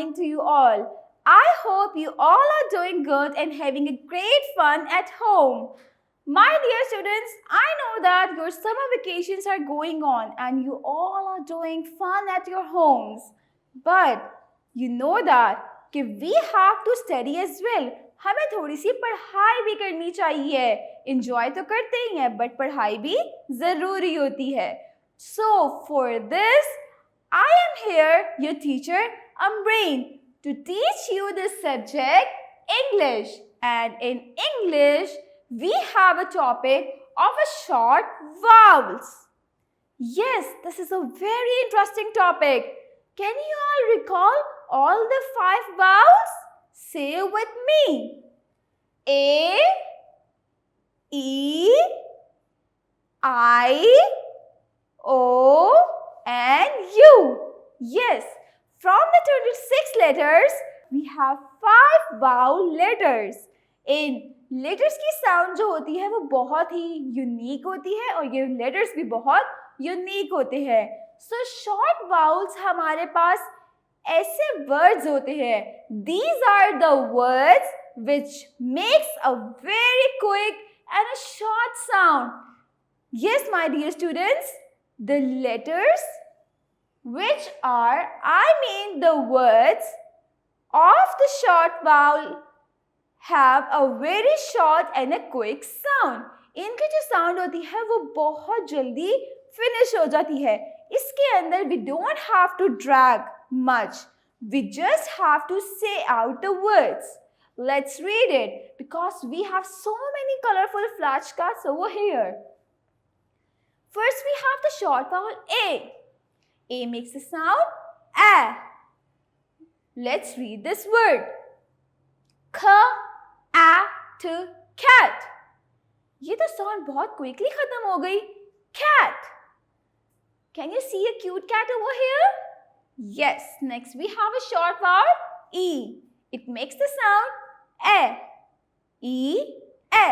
morning to you all. I hope you all are doing good and having a great fun at home. My dear students, I know that your summer vacations are going on and you all are doing fun at your homes. But you know that we have to study as well. हमें थोड़ी सी पढ़ाई भी करनी चाहिए. Enjoy तो करते ही हैं, but पढ़ाई भी ज़रूरी होती है. So for this, I am here, your teacher Ambreen, to teach you the subject English. And in English, we have a topic of a short vowels. Yes, this is a very interesting topic. Can you all recall all the 5 vowels? Say it with me. A, E, I, O, and U. Yes, from the 26 letters, we have 5 vowel letters. In letters की sound जो होती है वो बहुत ही unique होती है और ये लेटर्स भी बहुत यूनिक होते हैं. सो शॉर्ट वाउल्स हमारे पास ऐसे वर्ड्स होते हैं. These are the words which makes a very quick and a short sound. Yes my dear students, the letters which are, I mean the words of the short vowel have a very short and a quick sound. इनकी जो sound होती है वो बहुत जल्दी finish हो जाती है. इसके अंदर we don't have to drag much. We just have to say out the words. Let's read it because we have so many colorful flashcards over here. First we have the short vowel A. A makes the sound A. Let's read this word. K-A-T, cat. ये तो sound बहुत quickly खत्म हो गई. Cat. Can you see a cute cat over here? Yes. Next we have a short vowel E. It makes the sound A. E, A.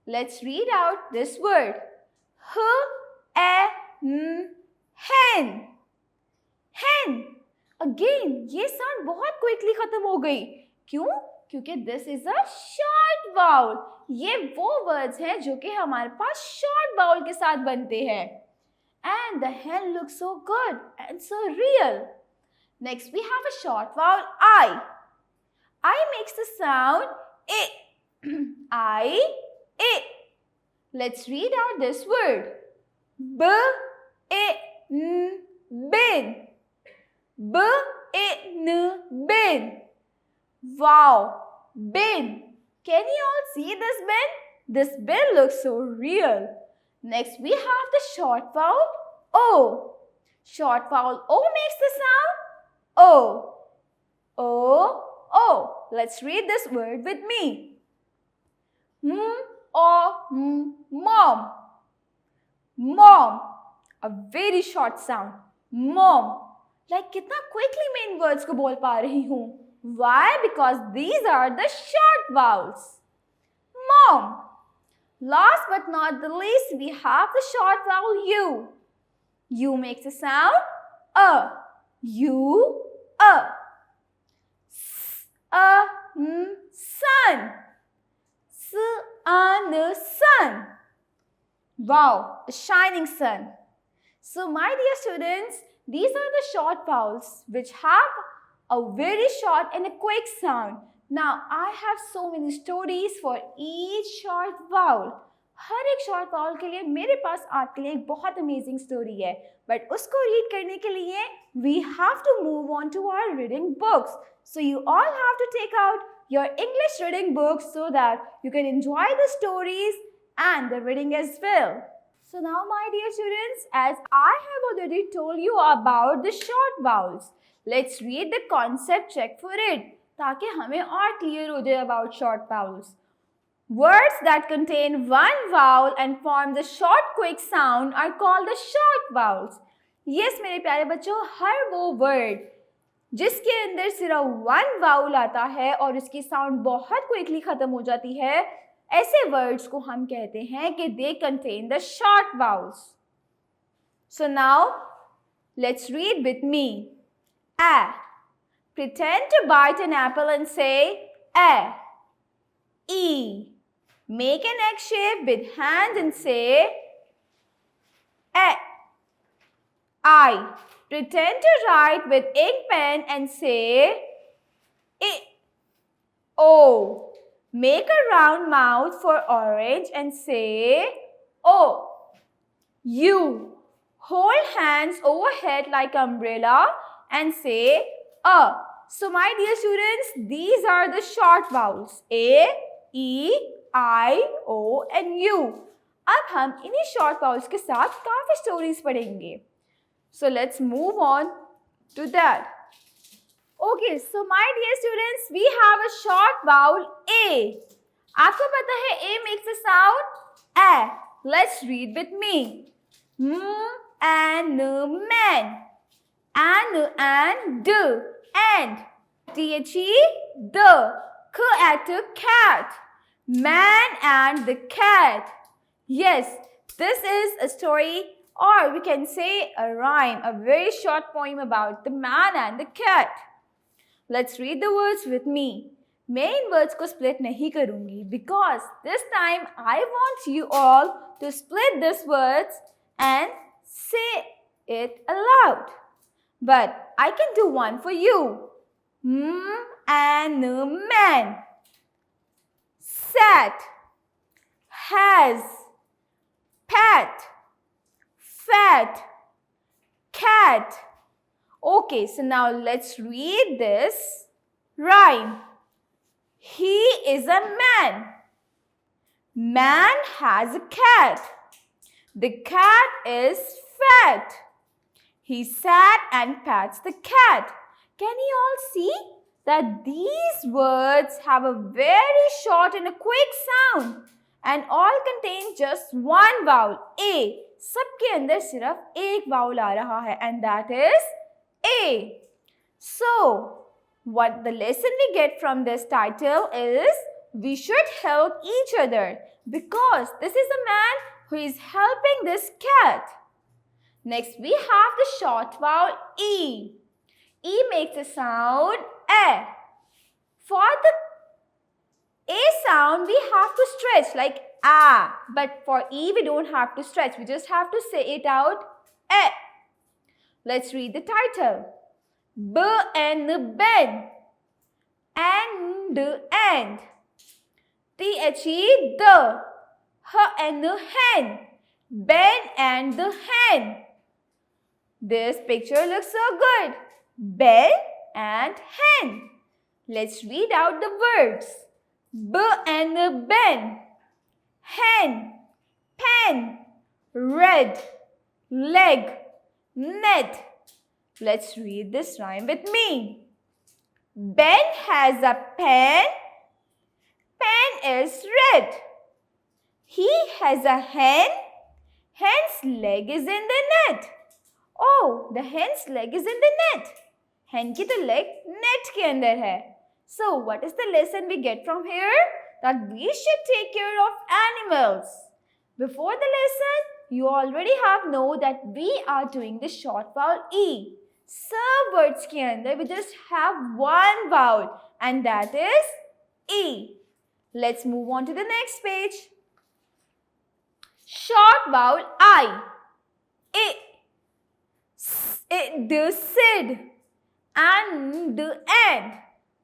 Let's read out this word. H-A-N. Hen. Hen. Again, ये sound बहुत quickly खत्म हो गई. क्यों? क्योंकि this is a short vowel. ये वो words हैं जो कि हमारे पास short vowel के साथ बनते हैं. And the hen looks so good and so real. Next we have a short vowel I. I makes the sound I. I, I. Let's read out this word. Bin. Bin. Wow, bin. Can you all see this bin? This bin looks so real. Next we have the short vowel O. Short vowel O makes the sound O. O, O. Let's read this word with me. Mom. Mom. A very short sound. Mom. Like कितना quickly मैं इन words को बोल पा रही हूँ. Why? Because these are the short vowels. Mom. Last but not the least, we have the short vowel U. U makes the sound A. U, A. Sun. Sun. Wow, a shining sun. So my dear students, these are the short vowels which have a very short and a quick sound. Now I have so many stories for each short vowel. हर एक short vowel के लिए मेरे पास आपके लिए एक बहुत amazing story है. But उसको read करने के लिए we have to move on to our reading books. So you all have to take out your English reading books so that you can enjoy the stories and the reading as well. So now my dear students, as I have already told you about the short vowels, let's read the concept check for it ताकि हमें और clear हो जाए about short vowels. Words that contain one vowel and form the short quick sound are called the short vowels. Yes मेरे प्यारे बच्चों, हर वो word जिसके अंदर सिर्फ one vowel आता है और उसकी sound बहुत quickly खत्म हो जाती है, ऐसे words को हम कहते हैं कि they contain the short vowels. So now let's read with me. A. Pretend to bite an apple and say A. E. Make an egg shape with hand and say A. I. Pretend to write with ink pen and say I. O. Make a round mouth for orange and say O. U. Hold hands overhead like umbrella and say A. So my dear students, these are the short vowels A, E, I, O and U. अब हम इन्हीं short vowels के साथ काफी stories पढ़ेंगे. So let's move on to that. Okay, so my dear students, we have a short vowel A. आपको पता है A makes a sound A. Let's read with me. And man. And and the cat. Man and the cat. Yes, this is a story, or we can say a rhyme, a very short poem about the man and the cat. Let's read the words with me. मैं इन words को split नहीं करूँगी because this time I want you all to split these words and say it aloud. But I can do one for you. And man. Sat. Has. Pat. Fat. Cat. Okay, so now let's read this rhyme. He is a man. Man has a cat. The cat is fat. He sat and pats the cat. Can you all see that these words have a very short and a quick sound and all contain just one vowel, A. सबके अंदर सिर्फ एक vowel आ रहा है and that is A. So, what the lesson we get from this title is we should help each other because this is a man who is helping this cat. Next, we have the short vowel E. E makes a sound A. For the A sound, we have to stretch like A. But for E, we don't have to stretch. We just have to say it out A. Let's read the title. B and Ben. And the. H and hen. Ben and the hen. This picture looks so good. Ben and hen. Let's read out the words. B and Ben. Hen. Pen. Red. Leg. Net. Let's read this rhyme with me. Ben has a pen. Pen is red. He has a hen. Hen's leg is in the net. Oh, the hen's leg is in the net. Hen की तो leg net के अंदर है. So, what is the lesson we get from here? That we should take care of animals. Before the lesson, you already have know that we are doing the short vowel E. Some words के अंदर we just have one vowel and that is E. Let's move on to the next page. Short vowel I. The Sid and the and.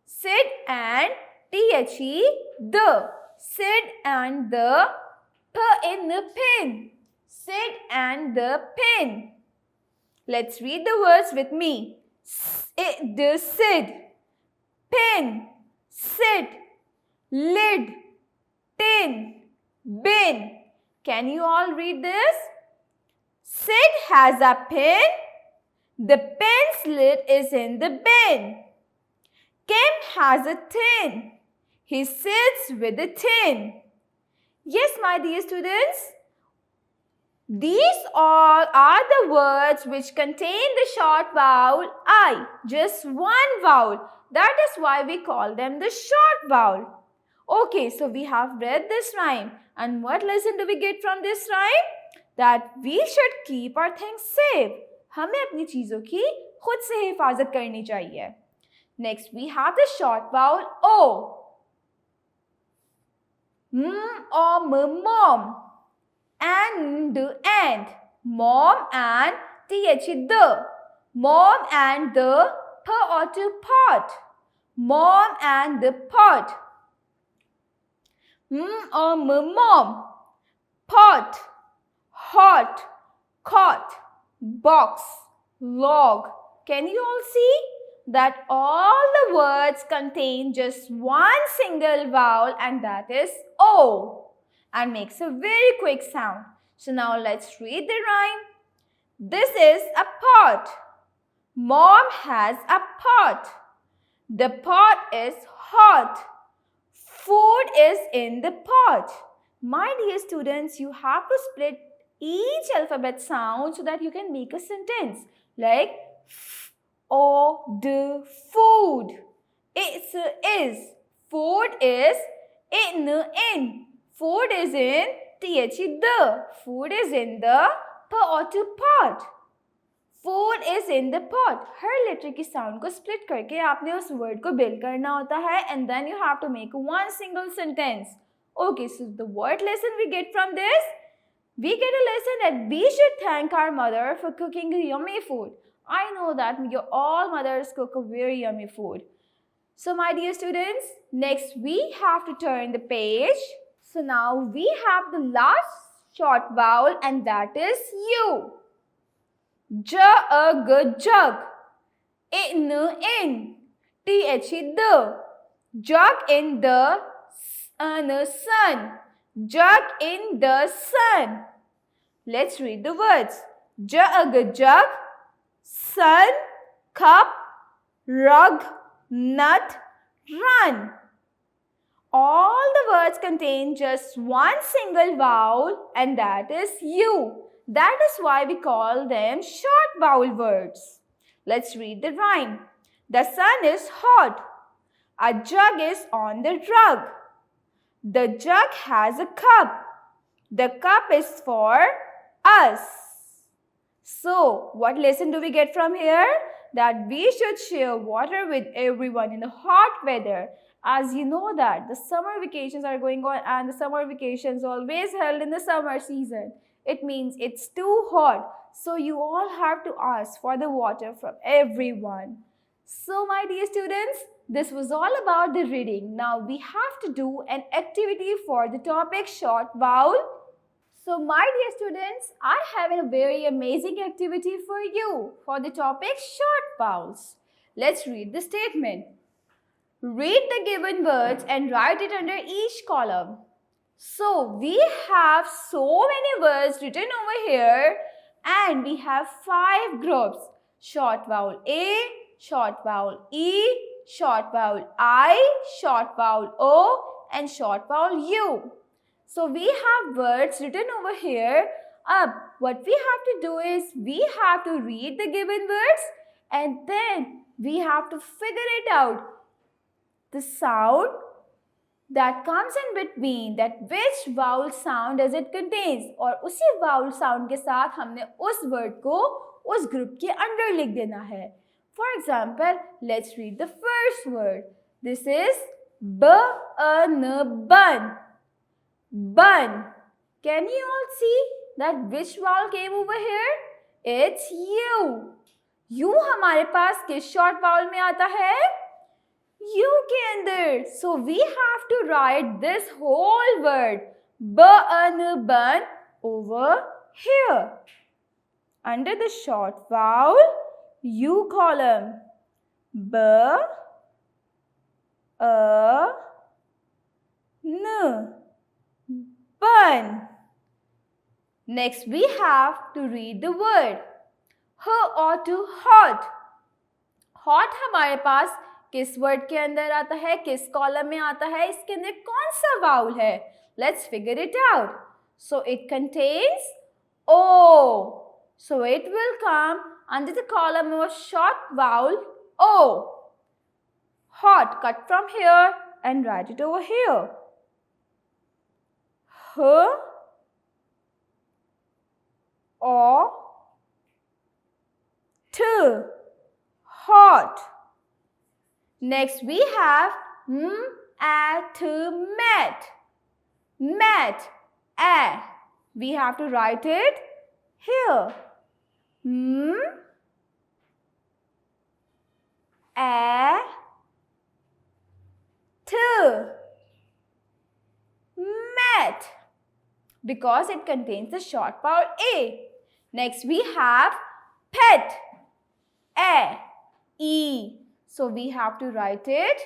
Sid and the. Sid and the P in the pin. Sid and the pin. Let's read the words with me. The Sid. Pin. Sid. Lid. Tin. Bin. Can you all read this? Sid has a pin. The pen's lid is in the bin. Kim has a tin. He sits with the tin. Yes, my dear students. These all are the words which contain the short vowel I. Just one vowel. That is why we call them the short vowel. Okay, so we have read this rhyme. And what lesson do we get from this rhyme? That we should keep our things safe. हमें अपनी चीज़ों की खुद से हिफाजत करनी चाहिए. Next, we have the short vowel O. Or mom. And, mom and the. Mom and the or to pot. Mom and the pot. Or mom. Pot, hot, cot, box, log. Can you all see that all the words contain just one single vowel, and that is O, and makes a very quick sound. So now let's read the rhyme. This is a pot. Mom has a pot. The pot is hot. Food is in the pot. My dear students, you have to split each alphabet sound so that you can make a sentence. Like f, o, d, food. It's is. Food is in. Food is in the. Food is in the or to pot. Food is in the pot. हर letter की sound को split करके आपने उस word को build करना होता है, and then you have to make one single sentence. Okay, so the word lesson we get from this, we get a lesson that we should thank our mother for cooking yummy food. I know that your all mothers cook a very yummy food. So my dear students, next we have to turn the page. So now we have the last short vowel, and that is U. Jug, in, the, jug in the sun, jug in the sun. Let's read the words. Jug, sun, cup, rug, nut, run. All the words contain just one single vowel, and that is U. That is why we call them short vowel words. Let's read the rhyme. The sun is hot. A jug is on the rug. The jug has a cup. The cup is for us. So, what lesson do we get from here? That we should share water with everyone in the hot weather. As you know that the summer vacations are going on, and the summer vacations always held in the summer season. It means it's too hot. So you all have to ask for the water from everyone. So my dear students, this was all about the reading. Now we have to do an activity for the topic short vowel. So my dear students, I have a very amazing activity for you for the topic short vowels. Let's read the statement. Read the given words and write it under each column. So we have so many words written over here, and we have 5 groups. Short vowel A, short vowel E, short vowel I, short vowel O, and short vowel U. So we have words written over here. What we have to do is we have to read the given words, and then we have to figure it out. The sound that comes in between, that which vowel sound does it contains, और उसी vowel sound के साथ हमने उस word को उस group के अंदर लिख देना है. For example, let's read the first word. This is bun. Bun. Can you all see that which vowel came over here? It's U. U हमारे पास किस short vowel में आता है? U के अंदर. So we have to write this whole word bun over here under the short vowel U column. N. Bun. Next we have to read the word or to hot. Hot हमारे पास किस word के अंदर आता है, किस column में आता है, इसके अंदर कौन सा वाउल है? Let's figure it out. So it contains O. So it will come under the column of short vowel O. Hot, cut from here and write it over here. H or T. Hot. Next we have at mat. Mat. A. We have to write it here. A. T. Mat. Because it contains the short vowel A. Next we have pet. A. E. So we have to write it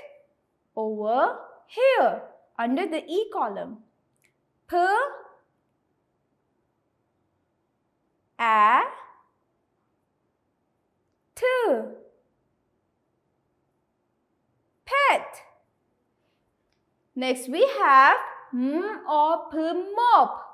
over here under the E column. P. A. T. Pet. Next we have or P, mop.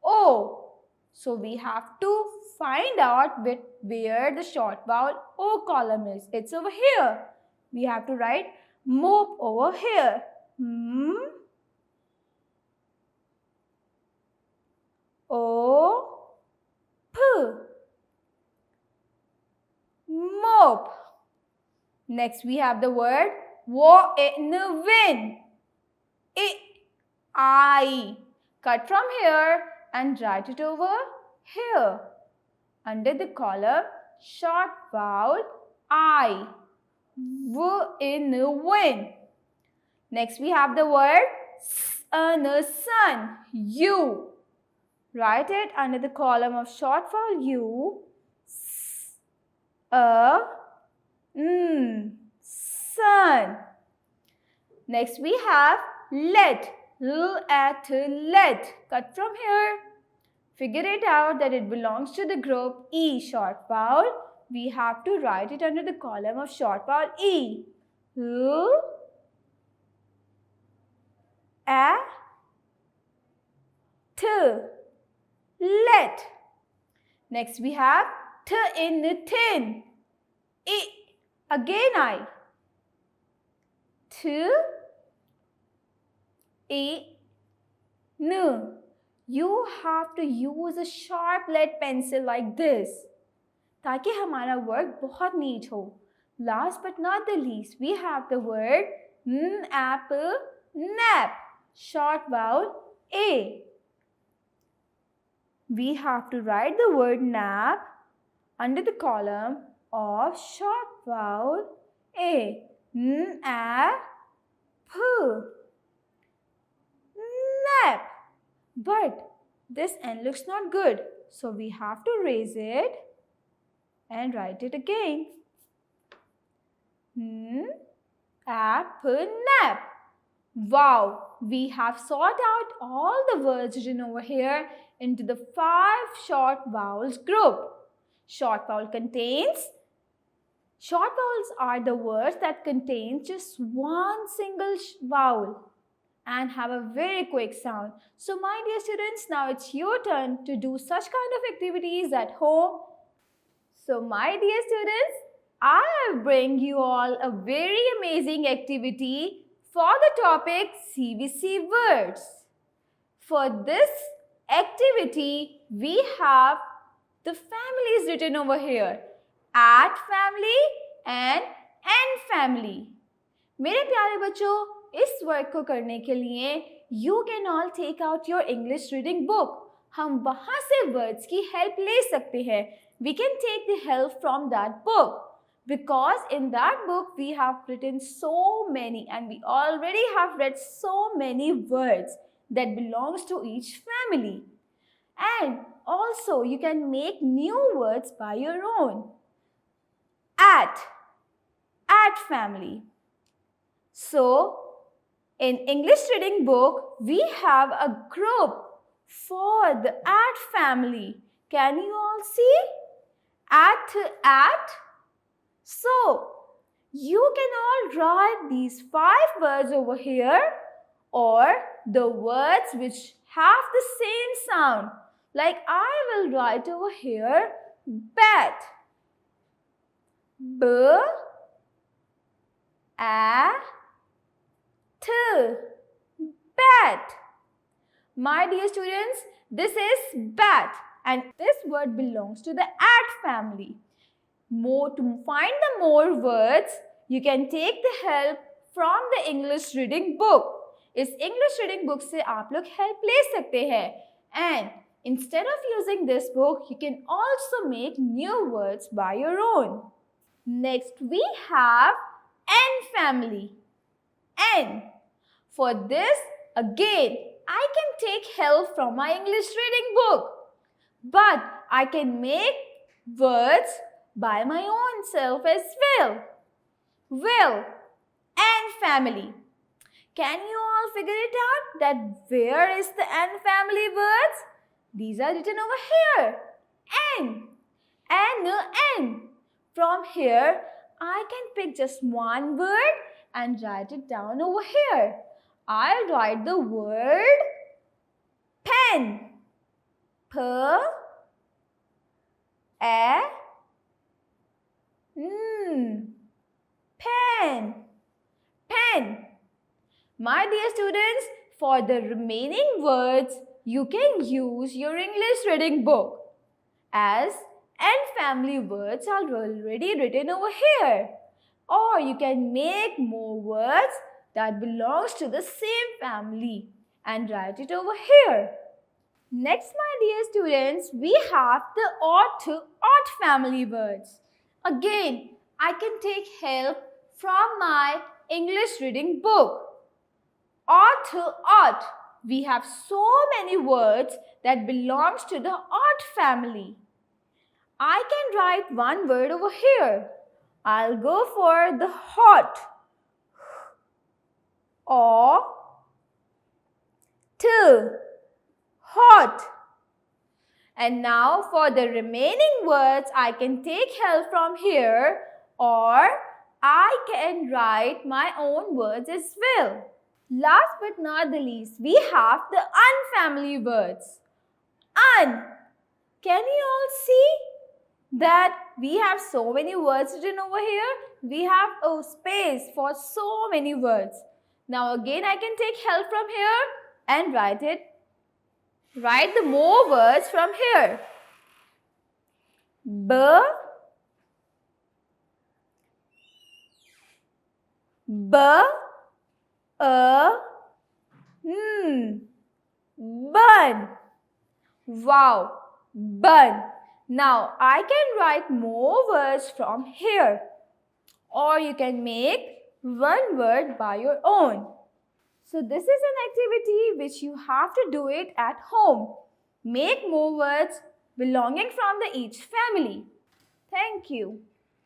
O. So we have to find out where the short vowel O column is. It's over here. We have to write mop over here. O. P. Mop. Next we have the word wo in win. I. Cut from here and write it over here. Under the column short vowel I. W in win. Next we have the word sun. U. Write it under the column of short vowel U. Sun. Next we have let. Let. Cut from here. Figure it out that it belongs to the group E, short vowel. We have to write it under the column of short vowel E. Let. Next we have T in the tin. Again I. You have to use a sharp lead pencil like this ताकि हमारा word बहुत neat हो. Last but not the least, we have the word apple, nap, short vowel A. We have to write the word nap under the column of short vowel A. Nap. But this N looks not good. So we have to raise it and write it again. Apple nap. Wow, we have sorted out all the words written over here into the 5 short vowels group. Short vowels are the words that contain just one single vowel and have a very quick sound. So my dear students, now it's your turn to do such kind of activities at home. So my dear students, I have bring you all a very amazing activity for the topic CVC words. For this activity, we have the families written over here. At family and N family. मेरे प्यारे बच्चों, इस work को करने के लिए you can all take out your English reading book. हम वहाँ से words की help ले सकते हैं. We can take the help from that book. Because in that book we have written so many and we already have read so many words that belongs to each family. And also you can make new words by your own. At family. So in English reading book we have a group for the at family. Can you all see? At. So, you can all write these 5 words over here or the words which have the same sound. Like I will write over here bat. B, A, T, bat. My dear students, this is bat and this word belongs to the at family. To find the more words, you can take the help from the English reading book. इस English reading book से आप लोग help ले सकते हैं. And instead of using this book, you can also make new words by your own. Next, we have N family. N. For this, again, I can take help from my English reading book. But I can make words by my own self as well. Well, N family. Can you all figure it out that where is the N family words? These are written over here. N. N. From here, I can pick just one word and write it down over here. I'll write the word pen. P, A, N. Pen. Pen. My dear students, for the remaining words, you can use your English reading book, as N family words are already written over here. Or you can make more words that belongs to the same family and write it over here. Next, my dear students, we have the odd to odd family words. Again, I can take help from my English reading book. Odd to odd, we have so many words that belongs to the odd family. I can write one word over here. I'll go for the hot. Or to hot. And now for the remaining words, I can take help from here, or I can write my own words as well. Last but not the least, we have the unfamily words. Un. Can you all see that we have so many words written over here? We have a space for so many words. Now again, I can take help from here and write it. Write the more words from here. B, bun. Wow, bun. Now I can write more words from here, or you can make one word by your own. So this is an activity which you have to do it at home. Make more words belonging from the each family. Thank you.